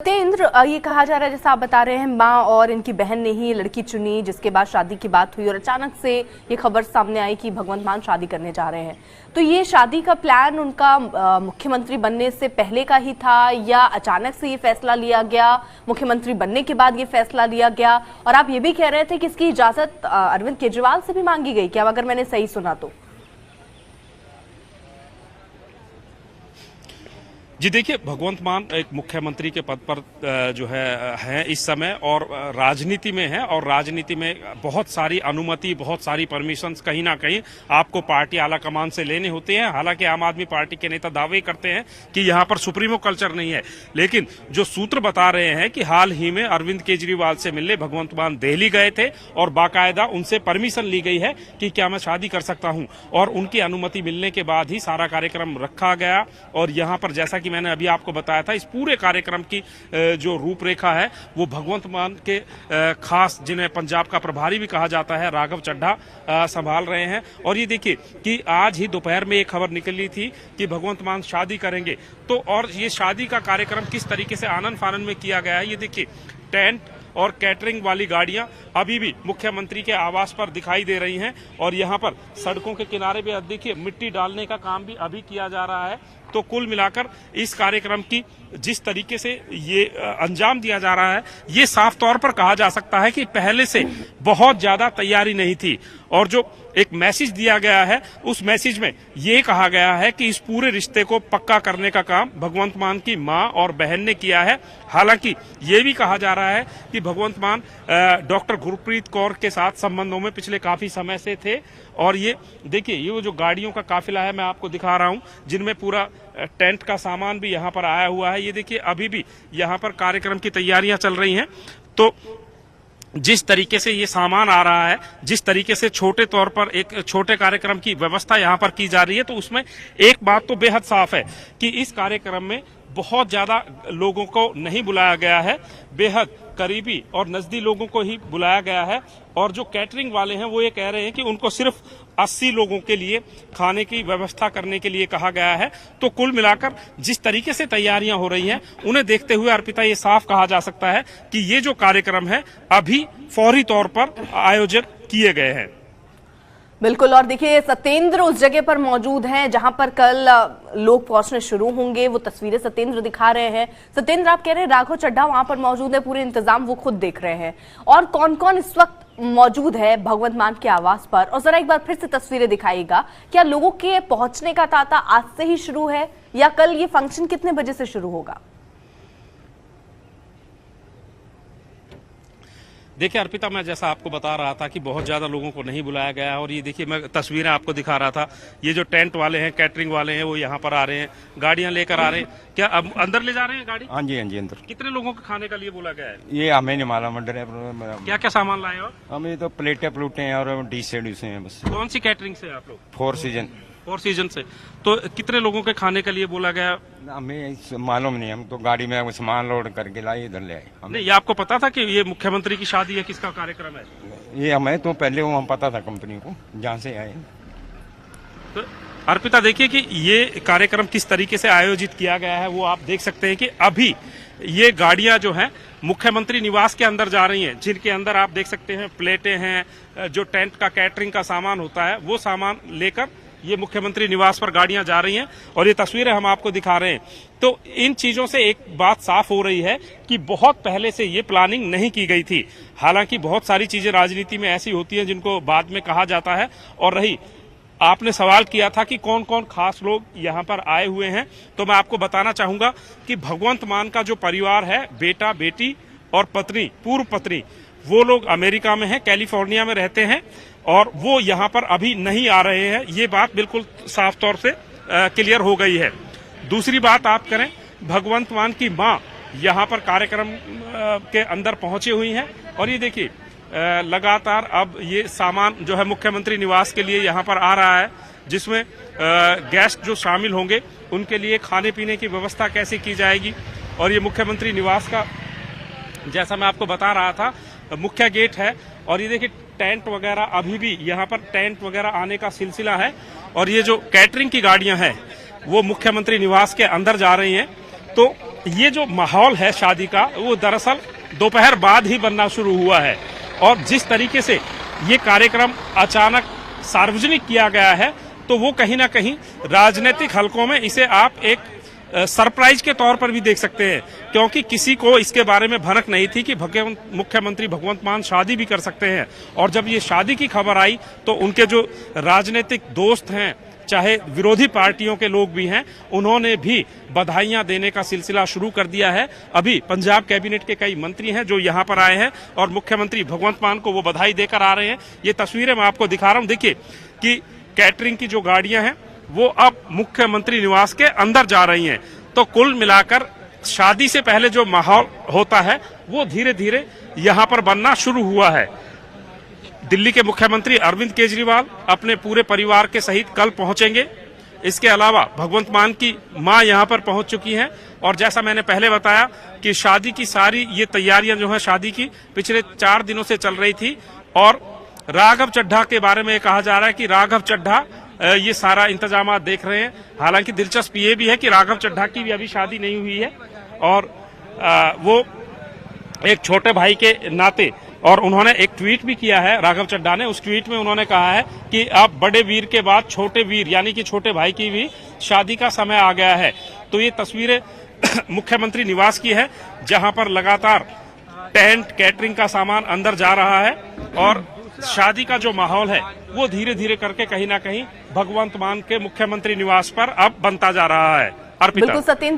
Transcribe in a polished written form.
सत्येंद्र, ये कहा जा रहा है, जैसा आप बता रहे हैं, माँ और इनकी बहन ने ही लड़की चुनी, जिसके बाद शादी की बात हुई और अचानक से ये खबर सामने आई कि भगवंत मान शादी करने जा रहे हैं। तो ये शादी का प्लान उनका मुख्यमंत्री बनने से पहले का ही था या अचानक से ये फैसला लिया गया, मुख्यमंत्री बनने के बाद ये फैसला लिया गया? और आप ये भी कह रहे थे कि इसकी इजाजत अरविंद केजरीवाल से भी मांगी गई क्या, अगर मैंने सही सुना तो? जी देखिए, भगवंत मान एक मुख्यमंत्री के पद पर जो है इस समय और राजनीति में है, और राजनीति में बहुत सारी अनुमति, बहुत सारी परमिशंस कहीं ना कहीं आपको पार्टी आला कमान से लेने होते हैं। हालांकि आम आदमी पार्टी के नेता दावे करते हैं कि यहां पर सुप्रीमो कल्चर नहीं है, लेकिन जो सूत्र बता रहे हैं कि हाल ही में अरविंद केजरीवाल से मिलने भगवंत मान दिल्ली गए थे और बाकायदा उनसे परमिशन ली गई है कि क्या मैं शादी कर सकता हूं, और उनकी अनुमति मिलने के बाद ही सारा कार्यक्रम रखा गया। और यहां पर जैसा मैंने अभी आपको बताया था, इस पूरे कार्यक्रम की जो रूपरेखा है वो भगवंत मान के खास, जिन्हें पंजाब का प्रभारी भी कहा जाता है, राघव चड्ढा संभाल रहे हैं। और ये देखिए कि आज ही दोपहर में एक खबर निकली थी कि भगवंत मान शादी करेंगे, तो और ये शादी का कार्यक्रम किस तरीके से आनन फानन में किया गया है, ये देखिए टेंट और कैटरिंग वाली गाड़ियां अभी भी मुख्यमंत्री के आवास पर दिखाई दे रही हैं। और यहां पर सड़कों के किनारे पे देखिए मिट्टी डालने का काम भी अभी किया जा रहा है। तो कुल मिलाकर इस कार्यक्रम की जिस तरीके से ये अंजाम दिया जा रहा है, ये साफ तौर पर कहा जा सकता है कि पहले से बहुत ज्यादा तैयारी नहीं थी। और जो एक मैसेज दिया गया है, उस मैसेज में ये कहा गया है कि इस पूरे रिश्ते को पक्का करने का काम भगवंत मान की मां और बहन ने किया है। हालांकि ये भी कहा जा रहा है कि भगवंत मान डॉक्टर गुरप्रीत कौर के साथ संबंधों में पिछले काफी समय से थे। और ये देखिए, ये जो गाड़ियों का काफिला है मैं आपको दिखा रहा हूं, जिनमें पूरा टेंट का सामान भी यहाँ पर आया हुआ है। ये देखिए, अभी भी यहाँ पर कार्यक्रम की तैयारियां चल रही हैं। तो जिस तरीके से ये सामान आ रहा है, जिस तरीके से छोटे तौर पर एक छोटे कार्यक्रम की व्यवस्था यहाँ पर की जा रही है, तो उसमें एक बात तो बेहद साफ है कि इस कार्यक्रम में बहुत ज्यादा लोगों को नहीं बुलाया गया है, बेहद करीबी और नजदीक लोगों को ही बुलाया गया है। और जो कैटरिंग वाले हैं वो ये कह रहे हैं कि उनको सिर्फ 80 लोगों के लिए खाने की व्यवस्था करने के लिए कहा गया है। तो कुल मिलाकर जिस तरीके से तैयारियां हो रही हैं, उन्हें देखते हुए अर्पिता, ये साफ कहा जा सकता है कि ये जो कार्यक्रम है अभी फौरी तौर पर आयोजित किए गए हैं। बिल्कुल। और देखिए, सत्येंद्र उस जगह पर मौजूद हैं जहां पर कल लोग पहुंचने शुरू होंगे, वो तस्वीरें सत्येंद्र दिखा रहे हैं। सत्येंद्र, आप कह रहे हैं राघव चड्ढा वहां पर मौजूद है, पूरे इंतजाम वो खुद देख रहे हैं। और कौन कौन इस वक्त मौजूद है भगवंत मान के आवास पर? और जरा एक बार फिर से तस्वीरें दिखाइएगा। क्या लोगों के पहुंचने का तांता आज से ही शुरू है या कल ये फंक्शन कितने बजे से शुरू होगा? देखिए अर्पिता, मैं जैसा आपको बता रहा था कि बहुत ज्यादा लोगों को नहीं बुलाया गया है। और ये देखिए, मैं तस्वीरें आपको दिखा रहा था, ये जो टेंट वाले हैं, कैटरिंग वाले हैं, वो यहाँ पर आ रहे हैं, गाड़ियां लेकर आ रहे हैं। क्या अब अंदर ले जा रहे हैं गाड़ी? हाँ जी, हाँ जी, अंदर। कितने लोगों के खाने का लिए बोला गया है? ये हमें नहीं मालूम। क्या क्या सामान लाए हो? हम ये तो प्लेटें प्लूटे हैं और डिश हैं बस। कौन सी कैटरिंग से आप लोग? फोर सीजन से। तो कितने लोगों के खाने के लिए बोला गया? हमें मालूम नहीं, हम तो गाड़ी में सामान लोड करके लाए, इधर ले आए। नहीं, ये आपको पता था कि ये मुख्यमंत्री की शादी है, किसका कार्यक्रम है? ये हमें तो पहले वो हम पता था कंपनी को, जहाँ से आए। तो अर्पिता, देखिए कि ये कार्यक्रम किस तरीके से आयोजित किया गया है वो आप देख सकते हैं कि अभी ये गाड़ियां जो हैं मुख्यमंत्री निवास के अंदर जा रही हैं, जिनके अंदर आप देख सकते हैं प्लेटें हैं, जो टेंट का कैटरिंग का सामान होता है वो सामान लेकर ये मुख्यमंत्री निवास पर गाड़ियां जा रही हैं। और ये तस्वीरें हम आपको दिखा रहे हैं। तो इन चीजों से एक बात साफ हो रही है कि बहुत पहले से ये प्लानिंग नहीं की गई थी। हालांकि बहुत सारी चीजें राजनीति में ऐसी होती हैं जिनको बाद में कहा जाता है। और रही आपने सवाल किया था कि कौन कौन खास लोग यहाँ पर आए हुए हैं, तो मैं आपको बताना चाहूंगा कि भगवंत मान का जो परिवार है, बेटा बेटी और पत्नी, पूर्व पत्नी, वो लोग अमेरिका में हैं, कैलिफोर्निया में रहते हैं और वो यहाँ पर अभी नहीं आ रहे हैं। ये बात बिल्कुल साफ तौर से क्लियर हो गई है। दूसरी बात आप करें, भगवंत मान की माँ यहाँ पर कार्यक्रम के अंदर पहुंची हुई हैं। और ये देखिए, लगातार अब ये सामान जो है मुख्यमंत्री निवास के लिए यहाँ पर आ रहा है, जिसमें गेस्ट जो शामिल होंगे उनके लिए खाने पीने की व्यवस्था कैसे की जाएगी। और ये मुख्यमंत्री निवास का, जैसा मैं आपको बता रहा था, मुख्य गेट है। और ये देखिए, टेंट वगैरह अभी भी यहाँ पर टेंट वगैरह आने का सिलसिला है। और ये जो कैटरिंग की गाड़ियां हैं वो मुख्यमंत्री निवास के अंदर जा रही हैं। तो ये जो माहौल है शादी का वो दरअसल दोपहर बाद ही बनना शुरू हुआ है और जिस तरीके से ये कार्यक्रम अचानक सार्वजनिक किया गया है तो वो कहीं ना कहीं राजनीतिक हलकों में इसे आप एक सरप्राइज के तौर पर भी देख सकते हैं, क्योंकि किसी को इसके बारे में भनक नहीं थी कि मुख्यमंत्री भगवंत मान शादी भी कर सकते हैं। और जब ये शादी की खबर आई तो उनके जो राजनीतिक दोस्त हैं, चाहे विरोधी पार्टियों के लोग भी हैं, उन्होंने भी बधाइयां देने का सिलसिला शुरू कर दिया है। अभी पंजाब कैबिनेट के कई मंत्री हैं जो यहां पर आए हैं और मुख्यमंत्री भगवंत मान को वो बधाई देकर आ रहे हैं। ये तस्वीरें मैं आपको दिखा रहा हूं। देखिए कि कैटरिंग की जो गाड़ियां हैं वो अब मुख्यमंत्री निवास के अंदर जा रही हैं। तो कुल मिलाकर शादी से पहले जो माहौल होता है वो धीरे धीरे यहां पर बनना शुरू हुआ है। दिल्ली के मुख्यमंत्री अरविंद केजरीवाल अपने पूरे परिवार के सहित कल पहुंचेंगे। इसके अलावा भगवंत मान की मां यहां पर पहुंच चुकी हैं और जैसा मैंने पहले बताया कि शादी की सारी ये तैयारियां जो है शादी की पिछले 4 दिनों से चल रही थी और राघव चड्ढा के बारे में कहा जा रहा है कि राघव चड्ढा ये सारा इंतजाम देख रहे हैं। हालांकि दिलचस्प ये भी है कि राघव चड्ढा की भी अभी शादी नहीं हुई है और वो एक छोटे भाई के नाते, और उन्होंने एक ट्वीट भी किया है राघव चड्ढा ने। उस ट्वीट में उन्होंने कहा है कि अब बड़े वीर के बाद छोटे वीर यानी कि छोटे भाई की भी शादी का समय आ गया है। तो ये तस्वीरें मुख्यमंत्री निवास की है जहां पर लगातार टेंट कैटरिंग का सामान अंदर जा रहा है और शादी का जो माहौल है वो धीरे धीरे करके कहीं ना कहीं भगवंत मान के मुख्यमंत्री निवास पर अब बनता जा रहा है। अर्पिता। बिल्कुल सत्येंद्र।